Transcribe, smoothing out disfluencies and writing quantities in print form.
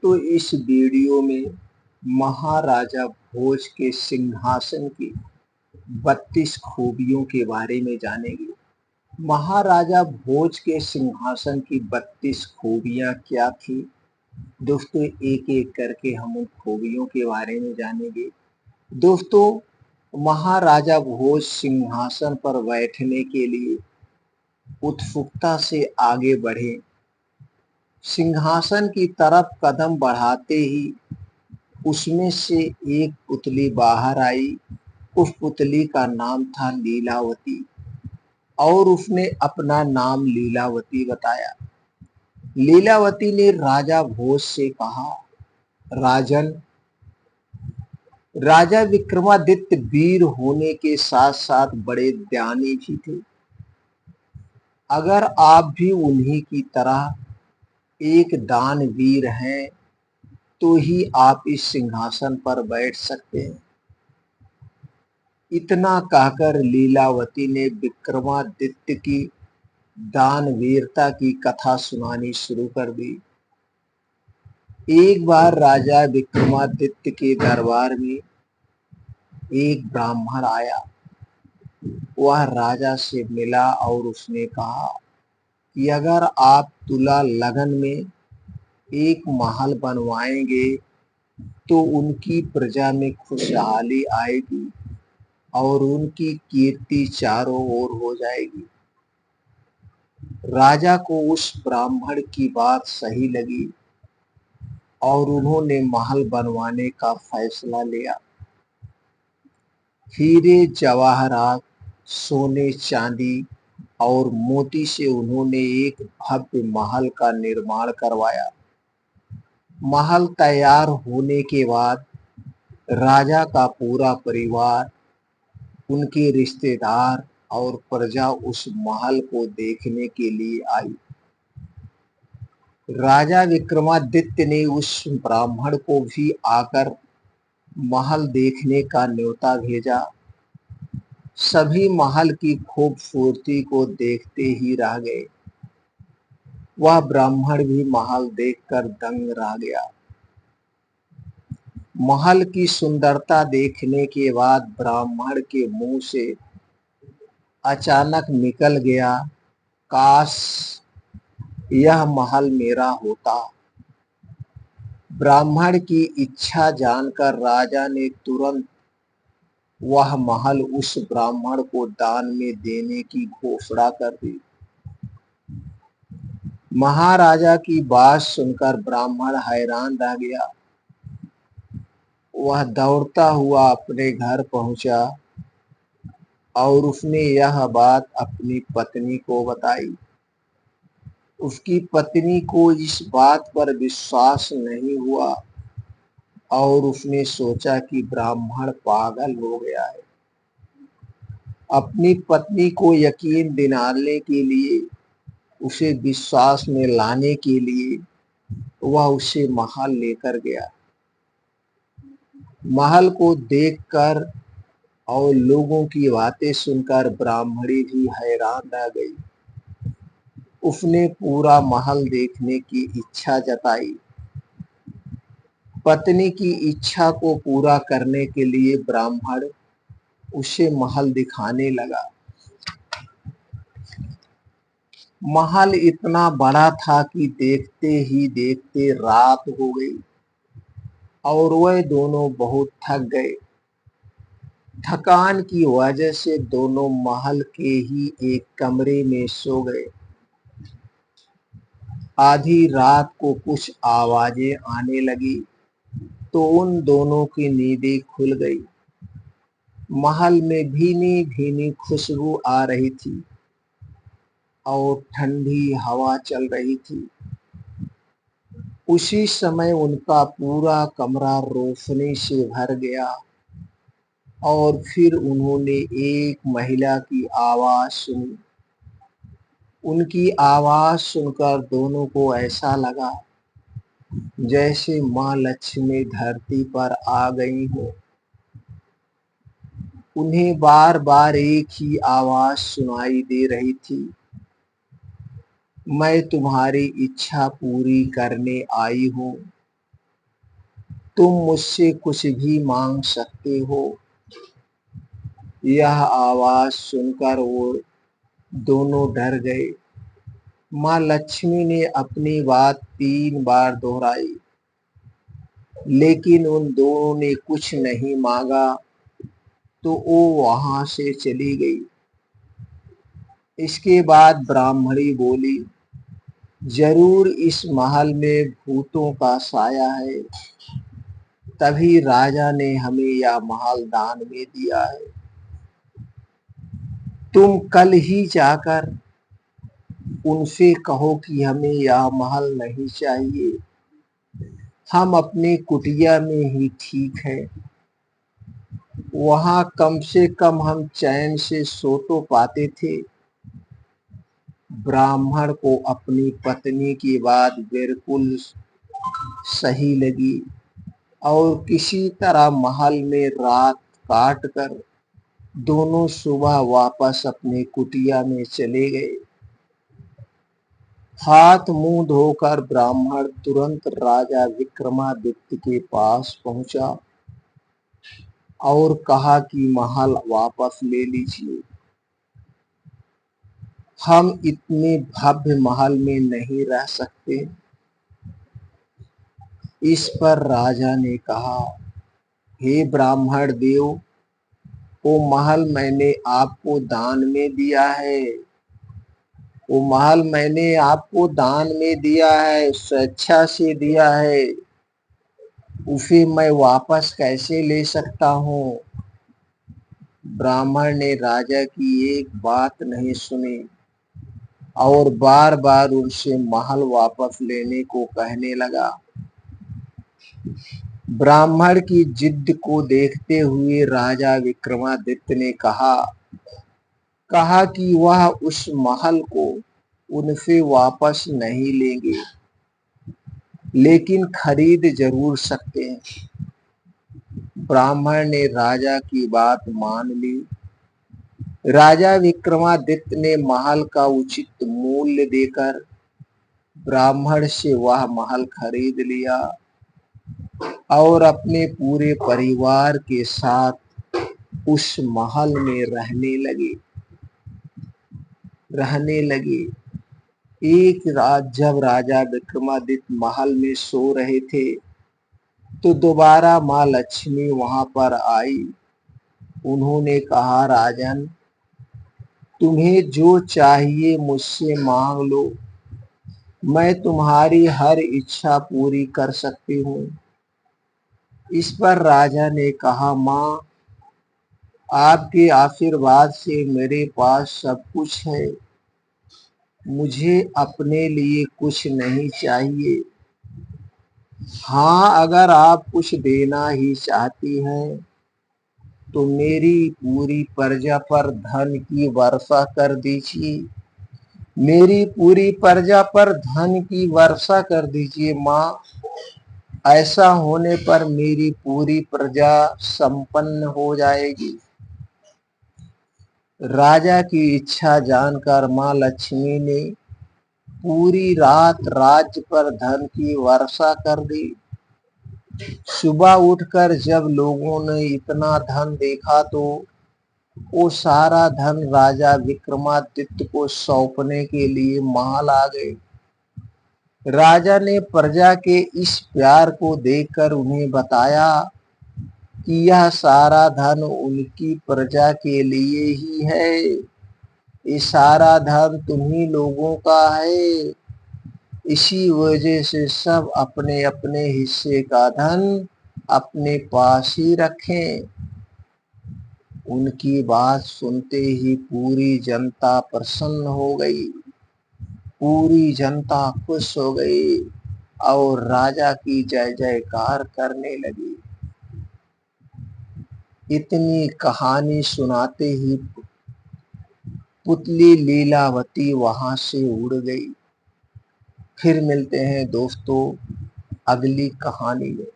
दोस्तों इस वीडियो में महाराजा भोज के सिंहासन की 32 खूबियों के बारे में जानेंगे। महाराजा भोज के सिंहासन की 32 खूबियां क्या थी? दोस्तों एक एक करके हम उन खूबियों के बारे में जानेंगे। दोस्तों महाराजा भोज सिंहासन पर बैठने के लिए उत्सुकता से आगे बढ़े। सिंहासन की तरफ कदम बढ़ाते ही उसमें से एक पुतली बाहर आई। उस पुतली का नाम था लीलावती और उसने अपना नाम लीलावती बताया। लीलावती ने राजा भोज से कहा, राजन, राजा विक्रमादित्य वीर होने के साथ साथ बड़े ज्ञानी भी थे। अगर आप भी उन्हीं की तरह एक दानवीर हैं तो ही आप इस सिंहासन पर बैठ सकते हैं। इतना कहकर लीलावती ने विक्रमादित्य की दानवीरता की कथा सुनानी शुरू कर दी। एक बार राजा विक्रमादित्य के दरबार में एक ब्राह्मण आया। वह राजा से मिला और उसने कहा कि अगर आप तुला लगन में एक महल बनवाएंगे तो उनकी प्रजा में खुशहाली आएगी और उनकी कीर्ति चारों ओर हो जाएगी। राजा को उस ब्राह्मण की बात सही लगी और उन्होंने महल बनवाने का फैसला लिया। हीरे जवाहरात, सोने चांदी और मोती से उन्होंने एक भव्य महल का निर्माण करवाया। महल तैयार होने के बाद राजा का पूरा परिवार, उनके रिश्तेदार और प्रजा उस महल को देखने के लिए आई। राजा विक्रमादित्य ने उस ब्राह्मण को भी आकर महल देखने का न्योता भेजा। सभी महल की खूबसूरती को देखते ही रह गए। वह ब्राह्मण भी महल देखकर दंग रह गया। महल की सुंदरता देखने के बाद ब्राह्मण के मुंह से अचानक निकल गया, काश यह महल मेरा होता। ब्राह्मण की इच्छा जानकर राजा ने तुरंत वह महल उस ब्राह्मण को दान में देने की घोषणा कर दी। महाराजा की बात सुनकर ब्राह्मण हैरान रह गया। वह दौड़ता हुआ अपने घर पहुंचा और उसने यह बात अपनी पत्नी को बताई। उसकी पत्नी को इस बात पर विश्वास नहीं हुआ और उसने सोचा कि ब्राह्मण पागल हो गया है। अपनी पत्नी को यकीन दिलाने के लिए, उसे विश्वास में लाने के लिए वह उसे महल लेकर गया। महल को देखकर और लोगों की बातें सुनकर ब्राह्मणी भी हैरान रह गई। उसने पूरा महल देखने की इच्छा जताई। पत्नी की इच्छा को पूरा करने के लिए ब्राह्मण उसे महल दिखाने लगा। महल इतना बड़ा था कि देखते ही देखते रात हो गई और वह दोनों बहुत थक गए। थकान की वजह से दोनों महल के ही एक कमरे में सो गए। आधी रात को कुछ आवाजें आने लगी तो उन दोनों की नींदें खुल गई। महल में भीनी भीनी खुशबू आ रही थी और ठंडी हवा चल रही थी। उसी समय उनका पूरा कमरा रोशनी से भर गया और फिर उन्होंने एक महिला की आवाज सुनी। उनकी आवाज सुनकर दोनों को ऐसा लगा जैसे माँ लक्ष्मी धरती पर आ गई हो। उन्हें बार बार एक ही आवाज सुनाई दे रही थी, मैं तुम्हारी इच्छा पूरी करने आई हूँ। तुम मुझसे कुछ भी मांग सकते हो। यह आवाज सुनकर वो दोनों डर गए। माँ लक्ष्मी ने अपनी बात 3 बार दोहराई, लेकिन उन दोनों ने कुछ नहीं मांगा तो वो वहां से चली गई। इसके बाद ब्राह्मणी बोली, जरूर इस महल में भूतों का साया है, तभी राजा ने हमें यह महल दान में दिया है। तुम कल ही जाकर उनसे कहो कि हमें यह महल नहीं चाहिए, हम अपनी कुटिया में ही ठीक है। वहां कम से कम हम चैन से सो तो पाते थे। ब्राह्मण को अपनी पत्नी की बात बिल्कुल सही लगी और किसी तरह महल में रात काट कर दोनों सुबह वापस अपनी कुटिया में चले गए। हाथ मुंह धोकर ब्राह्मण तुरंत राजा विक्रमादित्य के पास पहुंचा और कहा कि महल वापस ले लीजिए, हम इतने भव्य महल में नहीं रह सकते। इस पर राजा ने कहा, हे ब्राह्मण देव, वो महल मैंने आपको दान में दिया है। वो महल मैंने आपको दान में दिया है, स्वेच्छा से दिया है। उसे मैं वापस कैसे ले सकता हूँ। ब्राह्मण ने राजा की एक बात नहीं सुनी और बार बार उनसे महल वापस लेने को कहने लगा। ब्राह्मण की जिद को देखते हुए राजा विक्रमादित्य ने कहा कि वह उस महल को उनसे वापस नहीं लेंगे, लेकिन खरीद जरूर सकते हैं। ब्राह्मण ने राजा की बात मान ली। राजा विक्रमादित्य ने महल का उचित मूल्य देकर ब्राह्मण से वह महल खरीद लिया और अपने पूरे परिवार के साथ उस महल में रहने लगे। एक रात जब राजा विक्रमादित्य महल में सो रहे थे तो दोबारा माँ लक्ष्मी वहां पर आई। उन्होंने कहा, राजन, तुम्हें जो चाहिए मुझसे मांग लो, मैं तुम्हारी हर इच्छा पूरी कर सकती हूँ। इस पर राजा ने कहा, माँ, आपके आशीर्वाद से मेरे पास सब कुछ है, मुझे अपने लिए कुछ नहीं चाहिए। हाँ, अगर आप कुछ देना ही चाहती हैं तो मेरी पूरी प्रजा पर धन की वर्षा कर दीजिए। मेरी पूरी प्रजा पर धन की वर्षा कर दीजिए माँ। ऐसा होने पर मेरी पूरी प्रजा संपन्न हो जाएगी। राजा की इच्छा जानकर माँ लक्ष्मी ने पूरी रात राज्य पर धन की वर्षा कर दी। सुबह उठकर जब लोगों ने इतना धन देखा तो वो सारा धन राजा विक्रमादित्य को सौंपने के लिए महल आ गए। राजा ने प्रजा के इस प्यार को देखकर उन्हें बताया कि यह सारा धन उनकी प्रजा के लिए ही है। ये सारा धन तुम्ही लोगों का है। इसी वजह से सब अपने अपने हिस्से का धन अपने पास ही रखें। उनकी बात सुनते ही पूरी जनता प्रसन्न हो गई, पूरी जनता खुश हो गई और राजा की जय जयकार करने लगी। इतनी कहानी सुनाते ही पुतली लीलावती वहां से उड़ गई। फिर मिलते हैं दोस्तों अगली कहानी में।